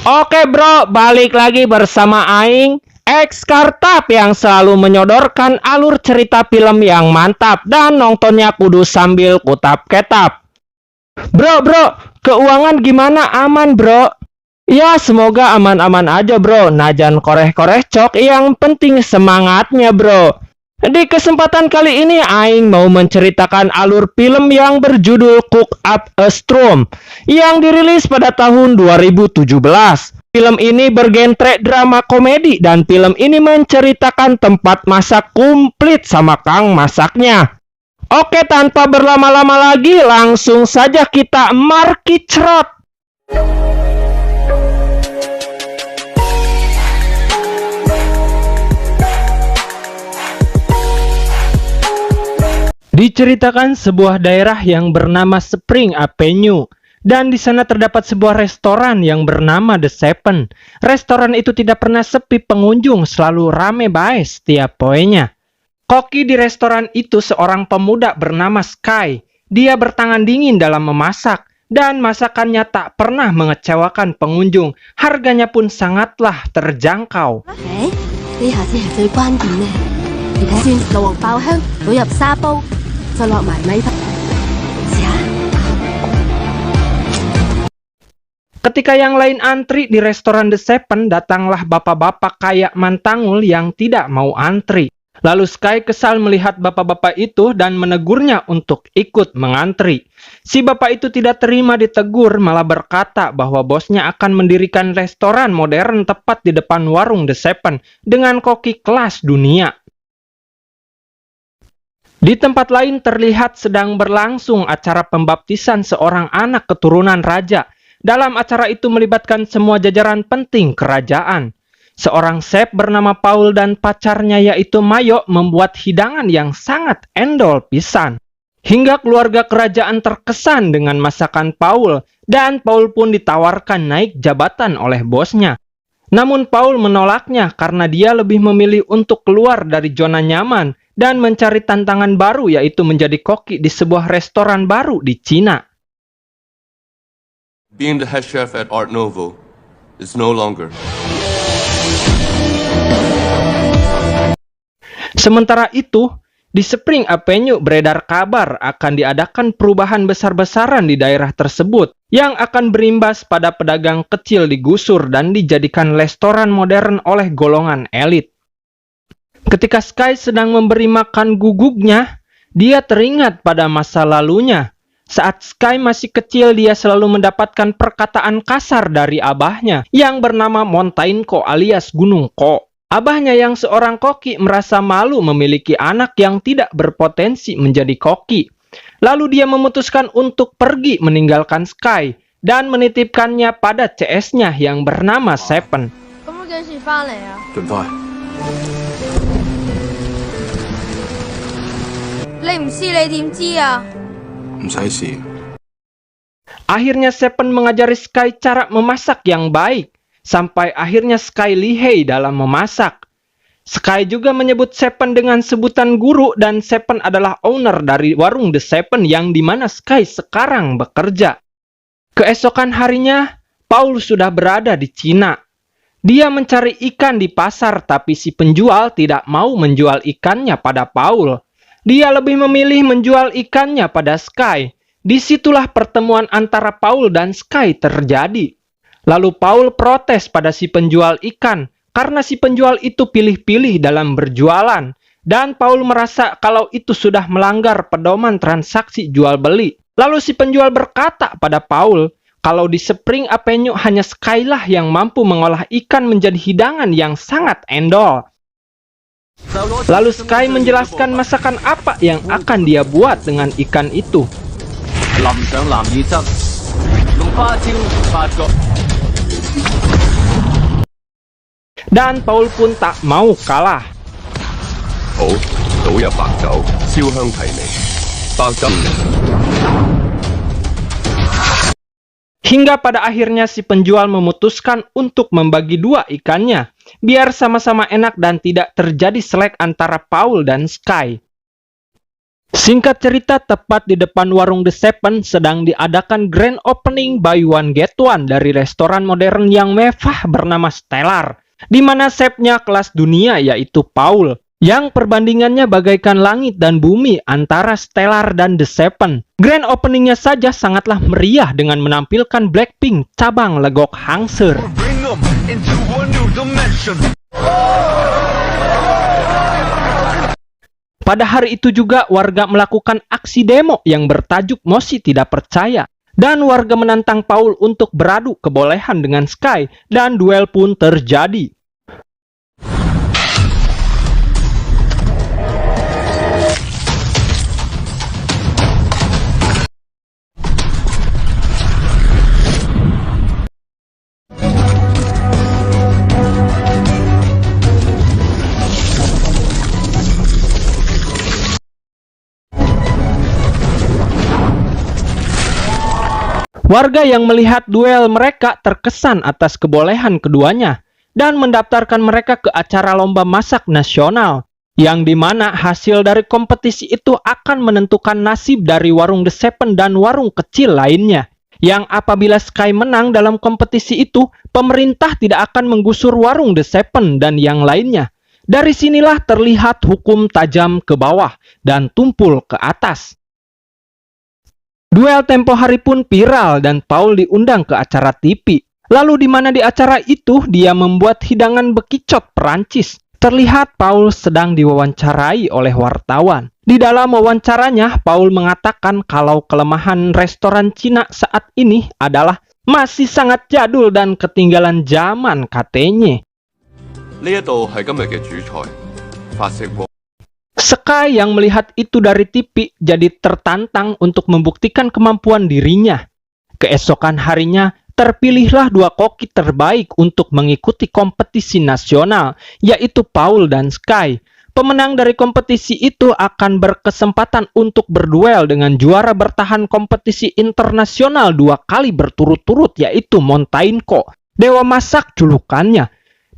Oke bro, balik lagi bersama Aing X Kartap yang selalu menyodorkan alur cerita film yang mantap dan nontonnya kudu sambil kutap-ketap. Bro, keuangan gimana, aman bro? Ya semoga aman-aman aja bro, najan koreh-koreh cok, yang penting semangatnya bro. Di kesempatan kali ini Aing mau menceritakan alur film yang berjudul Cook Up a Storm yang dirilis pada tahun 2017. Film ini bergenre drama komedi dan film ini menceritakan tempat masak komplit sama kang masaknya. Oke, tanpa berlama-lama lagi langsung saja kita markicrot. Diceritakan sebuah daerah yang bernama Spring Avenue, dan di sana terdapat sebuah restoran yang bernama The Seven. Restoran itu tidak pernah sepi pengunjung, selalu rame bae setiap poenya. Koki di restoran itu seorang pemuda bernama Sky. Dia bertangan dingin dalam memasak, dan masakannya tak pernah mengecewakan pengunjung. Harganya pun sangatlah terjangkau. Ketika yang lain antri di restoran The Seven, datanglah bapak-bapak kayak mantangul yang tidak mau antri. Lalu Sky kesal melihat bapak-bapak itu dan menegurnya untuk ikut mengantri. Si bapak itu tidak terima ditegur, malah berkata bahwa bosnya akan mendirikan restoran modern tepat di depan warung The Seven dengan koki kelas dunia. Di tempat lain terlihat sedang berlangsung acara pembaptisan seorang anak keturunan raja. Dalam acara itu melibatkan semua jajaran penting kerajaan. Seorang chef bernama Paul dan pacarnya yaitu Mayo membuat hidangan yang sangat endol pisan. Hingga keluarga kerajaan terkesan dengan masakan Paul, dan Paul pun ditawarkan naik jabatan oleh bosnya. Namun Paul menolaknya karena dia lebih memilih untuk keluar dari zona nyaman dan mencari tantangan baru, yaitu menjadi koki di sebuah restoran baru di Cina. Being the head chef at Art Nouveau is no longer. Sementara itu, di Spring Avenue beredar kabar akan diadakan perubahan besar-besaran di daerah tersebut yang akan berimbas pada pedagang kecil digusur dan dijadikan restoran modern oleh golongan elit. Ketika Sky sedang memberi makan guguknya, dia teringat pada masa lalunya. Saat Sky masih kecil, dia selalu mendapatkan perkataan kasar dari abahnya yang bernama Montainko alias Gunung Ko. Abahnya yang seorang koki merasa malu memiliki anak yang tidak berpotensi menjadi koki. Lalu dia memutuskan untuk pergi meninggalkan Sky dan menitipkannya pada CS-nya yang bernama Seven. Akhirnya Seven mengajari Sky cara memasak yang baik, sampai akhirnya Sky lihai dalam memasak. Sky juga menyebut Seven dengan sebutan guru, dan Seven adalah owner dari warung The Seven yang dimana Sky sekarang bekerja. Keesokan harinya, Paul sudah berada di Cina. Dia mencari ikan di pasar, tapi si penjual tidak mau menjual ikannya pada Paul. Dia lebih memilih menjual ikannya pada Sky. Disitulah pertemuan antara Paul dan Sky terjadi. Lalu Paul protes pada si penjual ikan karena si penjual itu pilih-pilih dalam berjualan. Dan Paul merasa kalau itu sudah melanggar pedoman transaksi jual beli. Lalu si penjual berkata pada Paul kalau di Spring Avenue hanya Sky lah yang mampu mengolah ikan menjadi hidangan yang sangat endol. Lalu Sky menjelaskan masakan apa yang akan dia buat dengan ikan itu. Dan Paul pun tak mau kalah. Hingga pada akhirnya si penjual memutuskan untuk membagi dua ikannya, biar sama-sama enak dan tidak terjadi selek antara Paul dan Sky. Singkat cerita, tepat di depan warung The Seven sedang diadakan grand opening buy one get one dari restoran modern yang mewah bernama Stellar, di mana chefnya kelas dunia yaitu Paul, yang perbandingannya bagaikan langit dan bumi antara Stellar dan The Seven. Grand openingnya saja sangatlah meriah dengan menampilkan Blackpink cabang legok Hangser. Pada hari itu juga warga melakukan aksi demo yang bertajuk Moshi Tidak Percaya. Dan warga menantang Paul untuk beradu kebolehan dengan Sky dan duel pun terjadi. Warga yang melihat duel mereka terkesan atas kebolehan keduanya dan mendaftarkan mereka ke acara lomba masak nasional, yang dimana hasil dari kompetisi itu akan menentukan nasib dari warung The Seven dan warung kecil lainnya. Yang apabila Sky menang dalam kompetisi itu, pemerintah tidak akan menggusur warung The Seven dan yang lainnya. Dari sinilah terlihat hukum tajam ke bawah dan tumpul ke atas. Duel tempo hari pun viral dan Paul diundang ke acara TV. Lalu di mana di acara itu dia membuat hidangan bekicot Perancis. Terlihat Paul sedang diwawancarai oleh wartawan. Di dalam wawancaranya, Paul mengatakan kalau kelemahan restoran Cina saat ini adalah masih sangat jadul dan ketinggalan zaman katanya. 呢一度係今日嘅主菜，法式鍋。 Sky yang melihat itu dari TV jadi tertantang untuk membuktikan kemampuan dirinya. Keesokan harinya, terpilihlah 2 koki terbaik untuk mengikuti kompetisi nasional, yaitu Paul dan Sky. Pemenang dari kompetisi itu akan berkesempatan untuk berduel dengan juara bertahan kompetisi internasional 2 kali berturut-turut, yaitu Montainko, dewa masak julukannya.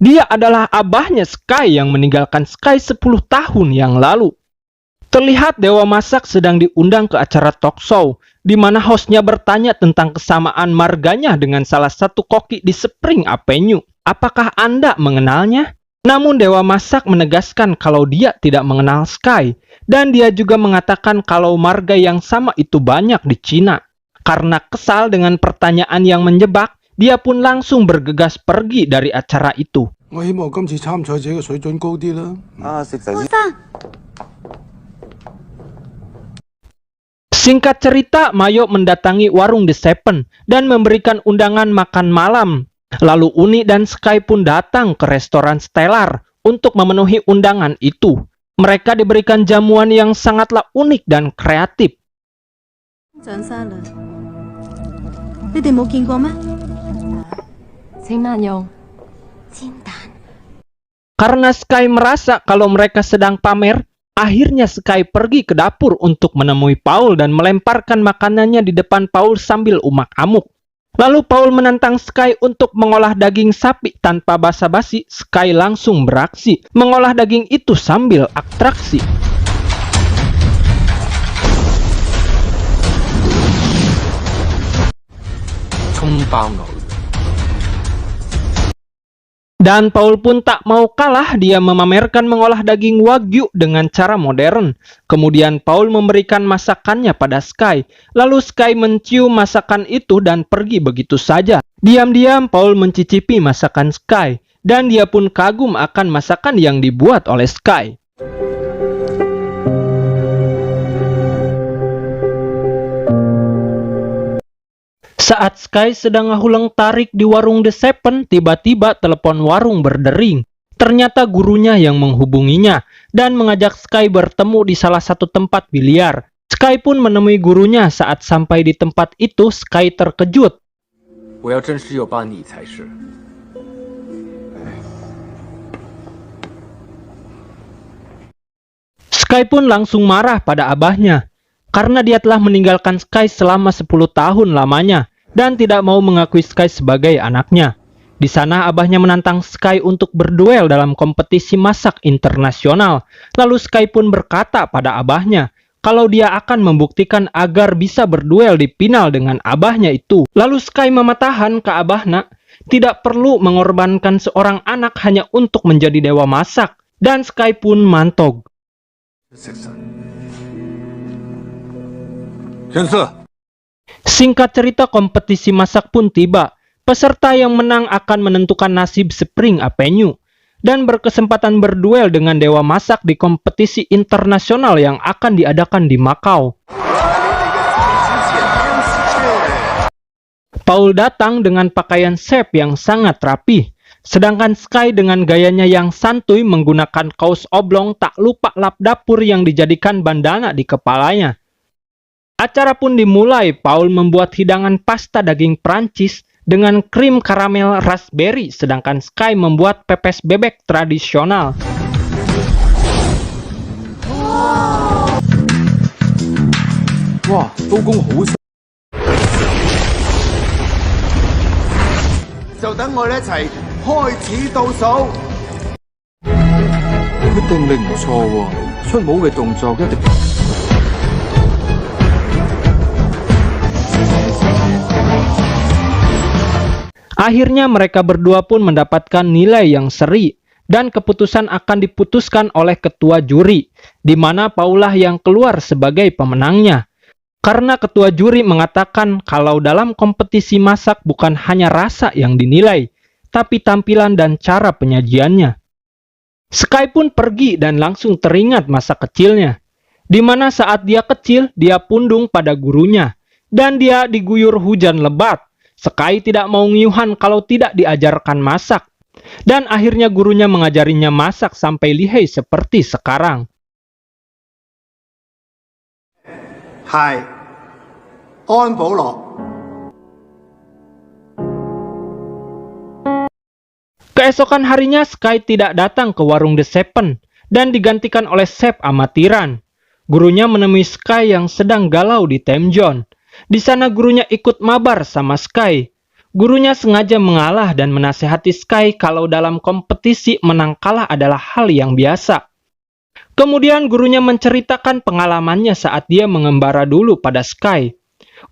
Dia adalah abahnya Sky yang meninggalkan Sky 10 tahun yang lalu. Terlihat dewa masak sedang diundang ke acara talk show, di mana hostnya bertanya tentang kesamaan marganya dengan salah satu koki di Spring Avenue. Apakah Anda mengenalnya? Namun dewa masak menegaskan kalau dia tidak mengenal Sky, dan dia juga mengatakan kalau marga yang sama itu banyak di Cina. Karena kesal dengan pertanyaan yang menjebak, dia pun langsung bergegas pergi dari acara itu. Singkat cerita, Mayo mendatangi warung The Seven dan memberikan undangan makan malam. Lalu Uni dan Sky pun datang ke restoran Stellar untuk memenuhi undangan itu. Mereka diberikan jamuan yang sangatlah unik dan kreatif. Karena Sky merasa kalau mereka sedang pamer, akhirnya Sky pergi ke dapur untuk menemui Paul dan melemparkan makanannya di depan Paul sambil umak-amuk. Lalu Paul menantang Sky untuk mengolah daging sapi tanpa basa-basi. Sky langsung beraksi mengolah daging itu sambil atraksi. Dan Paul pun tak mau kalah, dia memamerkan mengolah daging wagyu dengan cara modern. Kemudian Paul memberikan masakannya pada Sky. Lalu Sky mencium masakan itu dan pergi begitu saja. Diam-diam Paul mencicipi masakan Sky. Dan dia pun kagum akan masakan yang dibuat oleh Sky. Saat Sky sedang ngahuleng tarik di warung The Seven, tiba-tiba telepon warung berdering. Ternyata gurunya yang menghubunginya dan mengajak Sky bertemu di salah satu tempat biliar. Sky pun menemui gurunya. Saat sampai di tempat itu, Sky terkejut. Sky pun langsung marah pada abahnya karena dia telah meninggalkan Sky selama 10 tahun lamanya dan tidak mau mengakui Sky sebagai anaknya. Di sana abahnya menantang Sky untuk berduel dalam kompetisi masak internasional. Lalu Sky pun berkata pada abahnya kalau dia akan membuktikan agar bisa berduel di final dengan abahnya itu. Lalu Sky mematahan ke abahnya, tidak perlu mengorbankan seorang anak hanya untuk menjadi dewa masak. Dan Sky pun mantog. Singkat cerita, kompetisi masak pun tiba. Peserta yang menang akan menentukan nasib Spring Avenue dan berkesempatan berduel dengan dewa masak di kompetisi internasional yang akan diadakan di Macau. Paul datang dengan pakaian chef yang sangat rapi, sedangkan Sky dengan gayanya yang santuy menggunakan kaos oblong tak lupa lap dapur yang dijadikan bandana di kepalanya. Acara pun dimulai. Paul membuat hidangan pasta daging Prancis dengan krim karamel raspberry, sedangkan Sky membuat pepes bebek tradisional. Wah, 刀工好細。就等我哋一齊開始倒數。佢定力唔錯喎，出舞嘅動作一定。Akhirnya mereka berdua pun mendapatkan nilai yang seri dan keputusan akan diputuskan oleh ketua juri, di mana Paulah yang keluar sebagai pemenangnya. Karena ketua juri mengatakan kalau dalam kompetisi masak bukan hanya rasa yang dinilai, tapi tampilan dan cara penyajiannya. Sky pun pergi dan langsung teringat masa kecilnya, di mana saat dia kecil dia pundung pada gurunya dan dia diguyur hujan lebat. Sky tidak mau ngiuhan kalau tidak diajarkan masak. Dan akhirnya gurunya mengajarinya masak sampai lihai seperti sekarang. Hai, An保羅。Keesokan harinya Sky tidak datang ke warung The Seven dan digantikan oleh chef amatiran. Gurunya menemui Sky yang sedang galau di Time Zone. Di sana gurunya ikut mabar sama Sky. Gurunya sengaja mengalah dan menasehati Sky kalau dalam kompetisi menang kalah adalah hal yang biasa. Kemudian gurunya menceritakan pengalamannya saat dia mengembara dulu pada Sky.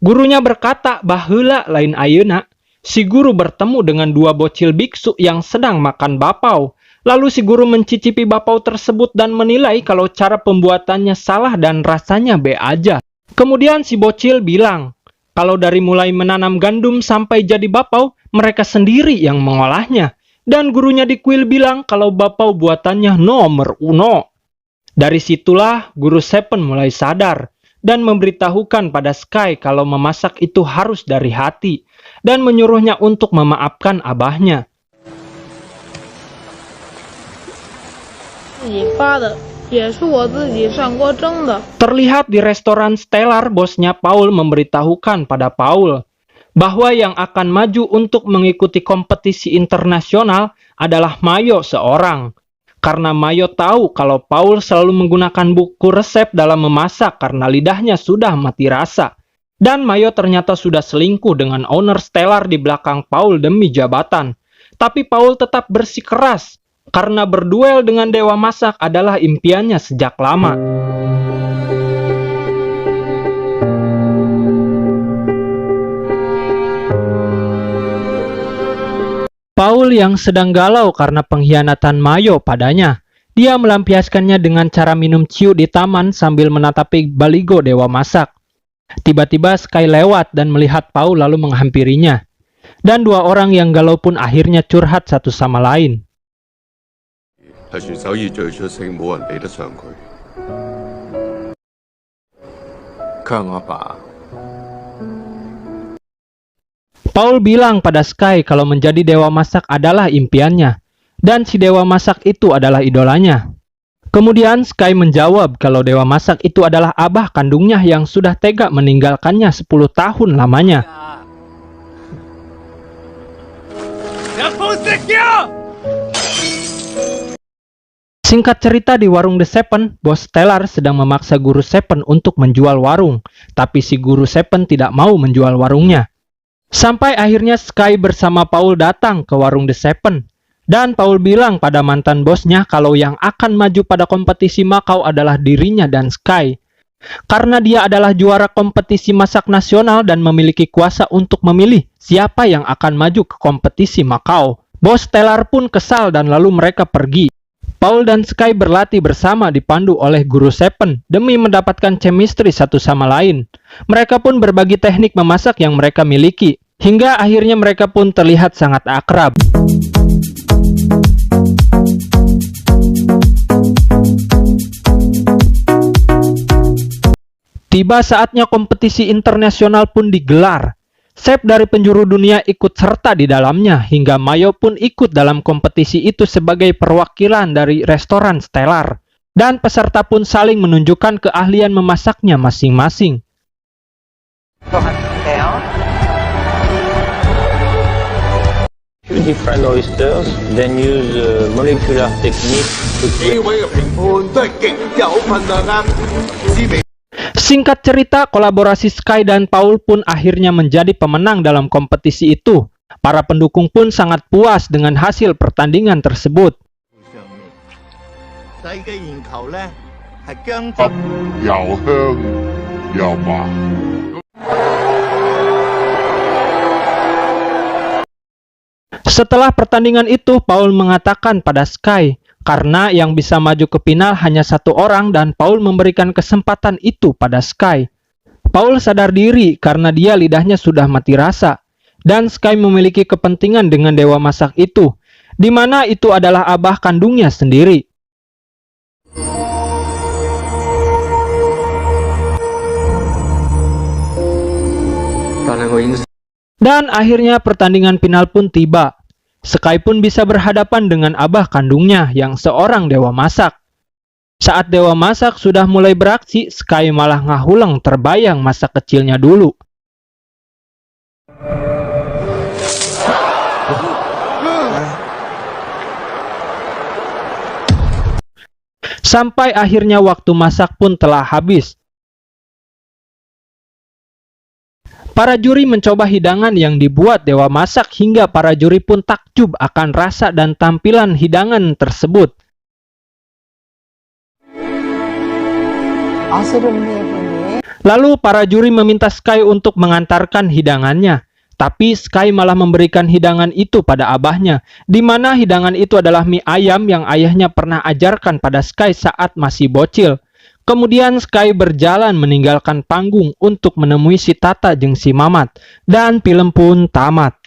Gurunya berkata baheula lain ayeuna, si guru bertemu dengan dua bocil biksu yang sedang makan bapau. Lalu si guru mencicipi bapau tersebut dan menilai kalau cara pembuatannya salah dan rasanya be aja. Kemudian si bocil bilang, kalau dari mulai menanam gandum sampai jadi bapau, mereka sendiri yang mengolahnya. Dan gurunya di kuil bilang kalau bapau buatannya nomor uno. Dari situlah guru Seven mulai sadar dan memberitahukan pada Sky kalau memasak itu harus dari hati dan menyuruhnya untuk memaafkan abahnya. Terlihat di restoran Stellar, bosnya Paul memberitahukan pada Paul bahwa yang akan maju untuk mengikuti kompetisi internasional adalah Mayo seorang. Karena Mayo tahu kalau Paul selalu menggunakan buku resep dalam memasak karena lidahnya sudah mati rasa. Dan Mayo ternyata sudah selingkuh dengan owner Stellar di belakang Paul demi jabatan. Tapi Paul tetap bersikeras. Karena berduel dengan dewa masak adalah impiannya sejak lama. Paul yang sedang galau karena pengkhianatan Mayo padanya. Dia melampiaskannya dengan cara minum ciu di taman sambil menatapi baligo dewa masak. Tiba-tiba Sky lewat dan melihat Paul lalu menghampirinya. Dan dua orang yang galau pun akhirnya curhat satu sama lain. 係全手以最出色，冇人比得上佢。佢係我阿爸。Paul bilang pada Sky kalau menjadi dewa masak adalah impiannya, dan si dewa masak itu adalah idolanya. Kemudian Sky menjawab kalau dewa masak itu adalah abah kandungnya yang sudah tega meninggalkannya 10 tahun lamanya. Singkat cerita, di warung The Seven, bos Stellar sedang memaksa guru Seven untuk menjual warung, tapi si guru Seven tidak mau menjual warungnya. Sampai akhirnya Sky bersama Paul datang ke warung The Seven, dan Paul bilang pada mantan bosnya kalau yang akan maju pada kompetisi Macau adalah dirinya dan Sky. Karena dia adalah juara kompetisi masak nasional dan memiliki kuasa untuk memilih siapa yang akan maju ke kompetisi Macau. Bos Stellar pun kesal dan lalu mereka pergi. Paul dan Sky berlatih bersama dipandu oleh guru Seven demi mendapatkan chemistry satu sama lain. Mereka pun berbagi teknik memasak yang mereka miliki, hingga akhirnya mereka pun terlihat sangat akrab. Tiba saatnya kompetisi internasional pun digelar. Chef dari penjuru dunia ikut serta di dalamnya, hingga Mayo pun ikut dalam kompetisi itu sebagai perwakilan dari restoran Stellar. Dan peserta pun saling menunjukkan keahlian memasaknya masing-masing. Different oysters, then use molecular technique to create. Singkat cerita, kolaborasi Sky dan Paul pun akhirnya menjadi pemenang dalam kompetisi itu. Para pendukung pun sangat puas dengan hasil pertandingan tersebut. Setelah pertandingan itu, Paul mengatakan pada Sky, karena yang bisa maju ke final hanya satu orang dan Paul memberikan kesempatan itu pada Sky. Paul sadar diri karena dia lidahnya sudah mati rasa. Dan Sky memiliki kepentingan dengan dewa masak itu, di mana itu adalah abah kandungnya sendiri. Dan akhirnya pertandingan final pun tiba. Sky pun bisa berhadapan dengan abah kandungnya yang seorang dewa masak. Saat dewa masak sudah mulai beraksi, Sky malah ngahulang terbayang masa kecilnya dulu. Sampai akhirnya waktu masak pun telah habis. Para juri mencoba hidangan yang dibuat dewa masak hingga para juri pun takjub akan rasa dan tampilan hidangan tersebut. Lalu para juri meminta Sky untuk mengantarkan hidangannya. Tapi Sky malah memberikan hidangan itu pada abahnya, di mana hidangan itu adalah mie ayam yang ayahnya pernah ajarkan pada Sky saat masih bocil. Kemudian Sky berjalan meninggalkan panggung untuk menemui si Tata jeung si Mamat, dan film pun tamat.